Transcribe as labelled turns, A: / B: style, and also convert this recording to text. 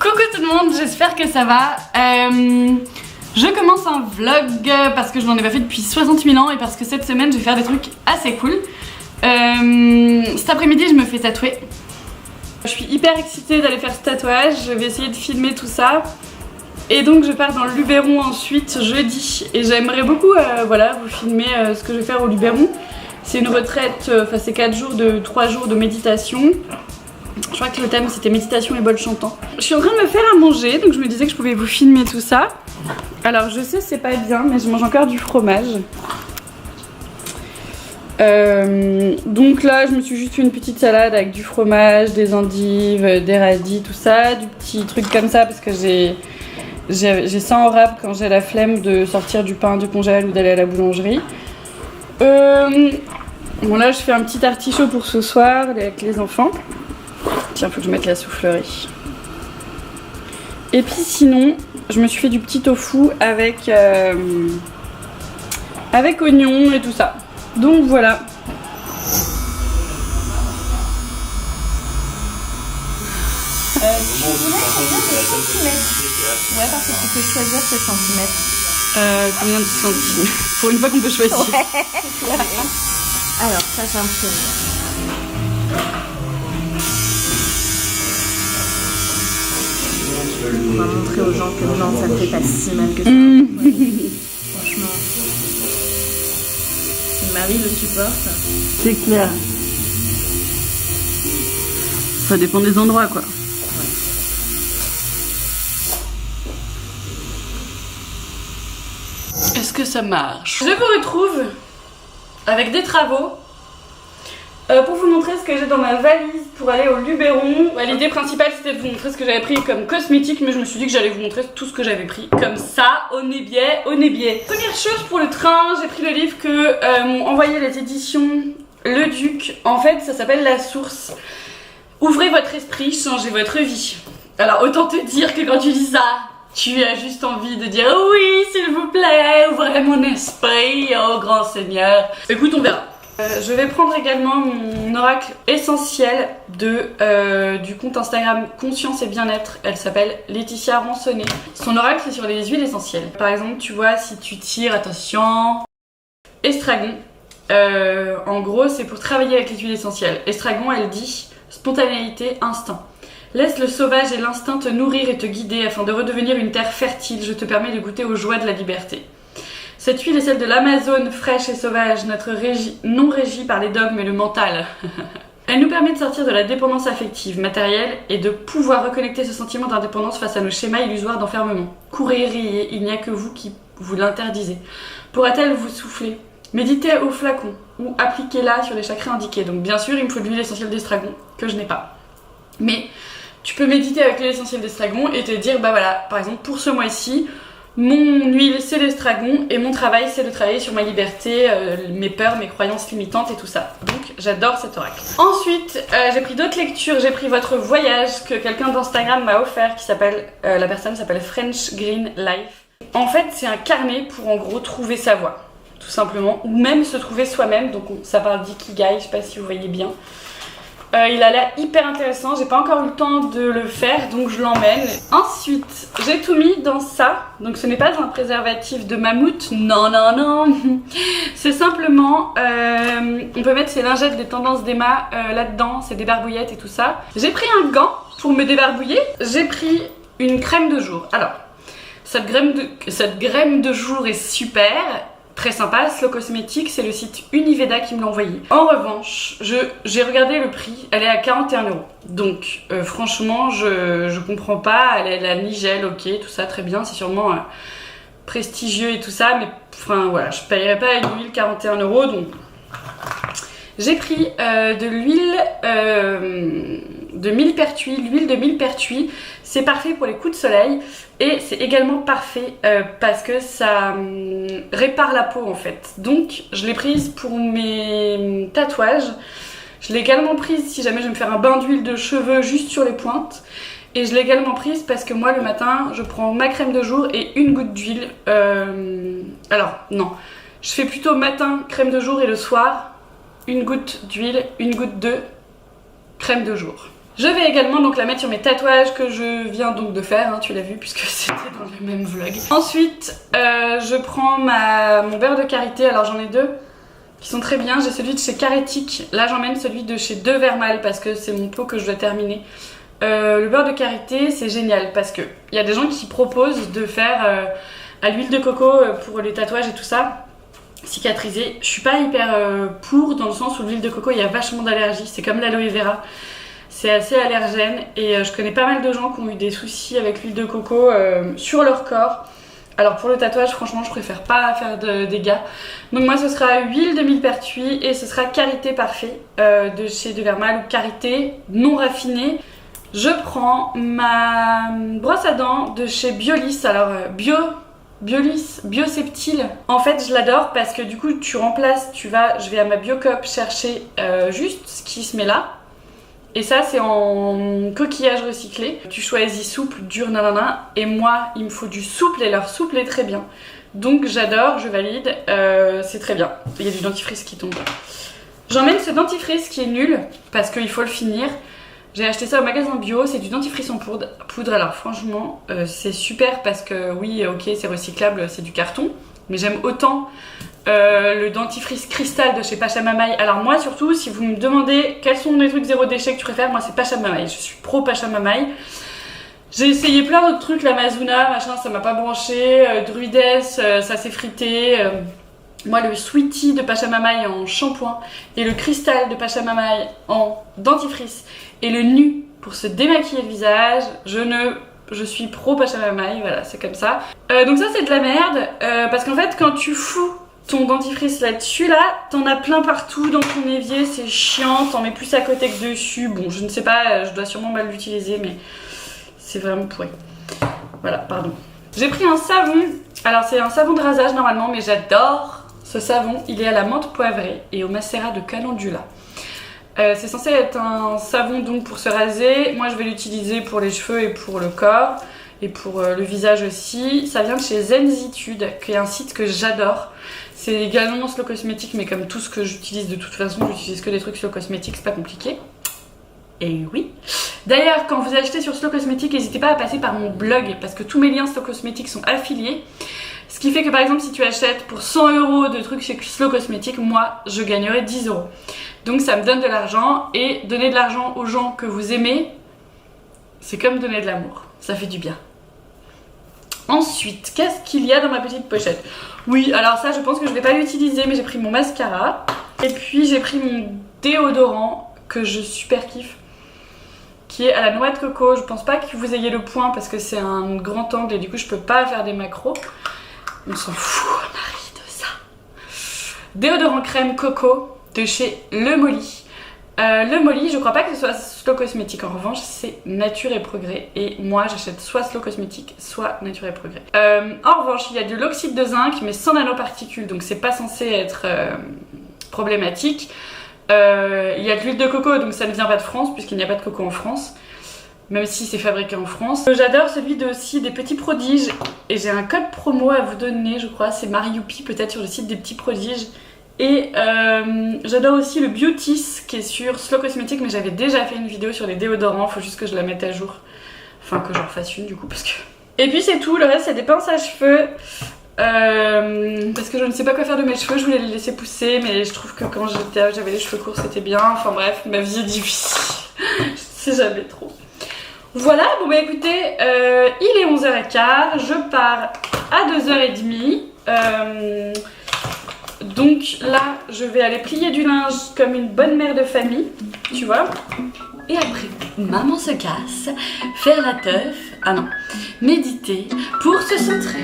A: Coucou tout le monde, j'espère que ça va. Je commence un vlog parce que je n'en ai pas fait depuis 60 000 ans et parce que cette semaine je vais faire des trucs assez cool. Cet après-midi je me fais tatouer. Je suis hyper excitée d'aller faire ce tatouage, je vais essayer de filmer tout ça. Et donc je pars dans le Luberon ensuite jeudi et j'aimerais beaucoup voilà, vous filmer ce que je vais faire au Luberon. C'est une retraite, c'est 3 jours de méditation. Je crois que le thème c'était méditation et bol chantant. Je suis en train de me faire à manger, donc je me disais que je pouvais vous filmer tout ça. Alors je sais c'est pas bien, mais je mange encore du fromage. Donc là je me suis juste fait une petite salade avec du fromage, des endives, des radis, tout ça, du petit truc comme ça parce que j'ai ça en rab quand j'ai la flemme de sortir du pain du congèle ou d'aller à la boulangerie. Bon là je fais un petit artichaut pour ce soir avec les enfants. Tiens, faut que je mette la soufflerie. Et puis sinon, je me suis fait du petit tofu avec oignons et tout ça. Donc voilà.
B: Ouais, parce que tu peux choisir tes centimètres.
A: Combien de centimètres? Pour une fois qu'on peut choisir.
B: Ouais. Alors, ça j'imprime. On va montrer aux gens que non, ça ne fait pas si mal que ça. Ouais. Franchement, si Marie le supporte.
A: C'est clair. Ça dépend des endroits quoi. Est-ce que ça marche? Je vous retrouve avec des travaux pour vous montrer ce que j'ai dans ma valise pour aller au Luberon. L'idée principale c'était de vous montrer ce que j'avais pris comme cosmétique, mais je me suis dit que j'allais vous montrer tout ce que j'avais pris comme ça, au nez biais, au nez biais. Première chose pour le train, j'ai pris le livre que m'ont envoyé les éditions Le Duc. En fait ça s'appelle La Source. Ouvrez votre esprit, changez votre vie. Alors autant te dire que quand tu dis ça, tu as juste envie de dire oui s'il vous plaît, ouvrez mon esprit, oh grand Seigneur. Écoute, on verra. Je vais prendre également mon oracle essentiel du compte Instagram Conscience et Bien-être. Elle s'appelle Laetitia Ransonnet. Son oracle c'est sur les huiles essentielles. Par exemple, tu vois, si tu tires, attention, estragon. En gros, c'est pour travailler avec les huiles essentielles. Estragon, elle dit spontanéité, instinct. Laisse le sauvage et l'instinct te nourrir et te guider afin de redevenir une terre fertile. Je te permets de goûter aux joies de la liberté. Cette huile est celle de l'Amazone, fraîche et sauvage, notre non régie par les dogmes et le mental. Elle nous permet de sortir de la dépendance affective, matérielle et de pouvoir reconnecter ce sentiment d'indépendance face à nos schémas illusoires d'enfermement. Courez, riez, il n'y a que vous qui vous l'interdisez. Pourra-t-elle vous souffler? Méditez au flacon ou appliquez-la sur les chakras indiqués. Donc bien sûr, il me faut de l'huile essentielle d'estragon, que je n'ai pas. Mais tu peux méditer avec l'huile essentielle d'estragon et te dire, bah voilà, par exemple pour ce mois-ci, mon huile c'est l'estragon et mon travail c'est de travailler sur ma liberté, mes peurs, mes croyances limitantes et tout ça. Donc j'adore cet oracle. Ensuite j'ai pris d'autres lectures, j'ai pris Votre Voyage que quelqu'un d'Instagram m'a offert qui s'appelle, la personne s'appelle French Green Life. En fait c'est un carnet pour en gros trouver sa voie, tout simplement, ou même se trouver soi-même, donc ça parle d'ikigai, je sais pas si vous voyez bien. Il a l'air hyper intéressant, j'ai pas encore eu le temps de le faire donc je l'emmène. Ensuite j'ai tout mis dans ça, donc ce n'est pas un préservatif de mammouth, non non non. C'est simplement, on peut mettre ses lingettes des tendances d'Emma là-dedans, c'est des barbouillettes et tout ça. J'ai pris un gant pour me débarbouiller, j'ai pris une crème de jour. Alors cette crème de jour est super. Très sympa, Slow Cosmetics, c'est le site Univeda qui me l'a envoyé. En revanche, j'ai regardé le prix, elle est à 41 €. Donc franchement, je comprends pas, elle a Nigel, ok, tout ça très bien, c'est sûrement prestigieux et tout ça, mais enfin voilà, je payerais pas une huile 41 €, donc j'ai pris de l'huile de millepertuis, l'huile de millepertuis, c'est parfait pour les coups de soleil et c'est également parfait parce que ça répare la peau en fait. Donc je l'ai prise pour mes tatouages, je l'ai également prise si jamais je vais me faire un bain d'huile de cheveux juste sur les pointes et je l'ai également prise parce que moi le matin je prends ma crème de jour et une goutte d'huile, alors non, je fais plutôt matin crème de jour et le soir une goutte d'huile, une goutte de crème de jour. Je vais également donc la mettre sur mes tatouages que je viens donc de faire, hein, tu l'as vu puisque c'était dans le même vlog. Ensuite, je prends mon beurre de karité, alors j'en ai deux qui sont très bien. J'ai celui de chez Carétique, là j'emmène celui de chez Devermal parce que c'est mon pot que je dois terminer. Le beurre de karité c'est génial parce que il y a des gens qui proposent de faire à l'huile de coco pour les tatouages et tout ça, cicatriser. Je suis pas hyper pour, dans le sens où l'huile de coco il y a vachement d'allergies, c'est comme l'aloe vera. C'est assez allergène et je connais pas mal de gens qui ont eu des soucis avec l'huile de coco sur leur corps. Alors pour le tatouage, franchement, je préfère pas faire de dégâts. Donc moi, ce sera huile de millepertuis et ce sera Karité Parfait de chez Devermal ou Karité non raffinée. Je prends ma brosse à dents de chez Biolis. Alors Biolis, Bioseptile. En fait, je l'adore parce que du coup, tu remplaces, je vais à ma Biocop chercher juste ce qui se met là. Et ça c'est en coquillage recyclé. Tu choisis souple, dur, nanana. Et moi il me faut du souple et leur souple est très bien. Donc j'adore, je valide, c'est très bien. Il y a du dentifrice qui tombe. J'emmène ce dentifrice qui est nul parce qu'il faut le finir. J'ai acheté ça au magasin bio, c'est du dentifrice en poudre. Alors franchement c'est super parce que oui ok c'est recyclable, c'est du carton. Mais j'aime autant le dentifrice cristal de chez Pachamamaï. Alors moi surtout, si vous me demandez quels sont les trucs zéro déchet que tu préfères, moi c'est Pachamamaï. Je suis pro Pachamamaï. J'ai essayé plein d'autres trucs, la Mazuna, machin, ça m'a pas branché. Druides, ça s'est frité. Moi le Sweetie de Pachamamaï en shampoing et le cristal de Pachamamaï en dentifrice et le nu pour se démaquiller le visage, je suis pro Pachamamaï, voilà, c'est comme ça. Donc ça c'est de la merde, parce qu'en fait quand tu fous ton dentifrice là-dessus, là, t'en as plein partout dans ton évier, c'est chiant, t'en mets plus à côté que dessus. Bon, je ne sais pas, je dois sûrement mal l'utiliser, mais c'est vraiment pourri. Voilà, pardon. J'ai pris un savon, alors c'est un savon de rasage normalement, mais j'adore ce savon. Il est à la menthe poivrée et au macérat de calendula. C'est censé être un savon donc pour se raser. Moi je vais l'utiliser pour les cheveux et pour le corps et pour le visage aussi. Ça vient de chez Zenzitude, qui est un site que j'adore. C'est également Slow Cosmétique, mais comme tout ce que j'utilise de toute façon, j'utilise que des trucs Slow Cosmétique, c'est pas compliqué. Et oui. D'ailleurs, quand vous achetez sur Slow Cosmétique, n'hésitez pas à passer par mon blog, parce que tous mes liens Slow Cosmétique sont affiliés. Ce qui fait que par exemple, si tu achètes pour 100 € de trucs chez Slow Cosmétique, moi, je gagnerai 10 €. Donc ça me donne de l'argent, et donner de l'argent aux gens que vous aimez, c'est comme donner de l'amour. Ça fait du bien. Ensuite, qu'est-ce qu'il y a dans ma petite pochette? Oui, alors ça, je pense que je vais pas l'utiliser, mais j'ai pris mon mascara. Et puis, j'ai pris mon déodorant, que je super kiffe, qui est à la noix de coco. Je pense pas que vous ayez le point, parce que c'est un grand angle, et du coup, je peux pas faire des macros. On s'en fout, Marie, de ça. Déodorant crème coco, de chez Le Molly. Le Molly, je crois pas que ce soit Slow Cosmétique. En revanche, c'est Nature et Progrès. Et moi, j'achète soit Slow Cosmétique, soit Nature et Progrès. En revanche, il y a de l'oxyde de zinc, mais sans nanoparticules. Donc, c'est pas censé être problématique. Il y a de l'huile de coco, donc ça ne vient pas de France, puisqu'il n'y a pas de coco en France. Même si c'est fabriqué en France. J'adore celui aussi des Petits Prodiges. Et j'ai un code promo à vous donner, je crois. C'est Marioupi, peut-être sur le site des Petits Prodiges. Et j'adore aussi le Beautis qui est sur Slow Cosmétique, mais j'avais déjà fait une vidéo sur les déodorants, faut juste que je la mette à jour. Enfin que j'en refasse une du coup parce que... Et puis c'est tout, le reste c'est des pinces à cheveux. Parce que je ne sais pas quoi faire de mes cheveux, je voulais les laisser pousser, mais je trouve que quand j'avais les cheveux courts c'était bien. Enfin bref, ma vie est difficile, je sais jamais trop. Voilà, bon bah écoutez, il est 11h15, je pars à 2h30. Donc là, je vais aller plier du linge comme une bonne mère de famille, tu vois. Et après, maman se casse, faire la teuf, ah non, méditer pour se centrer.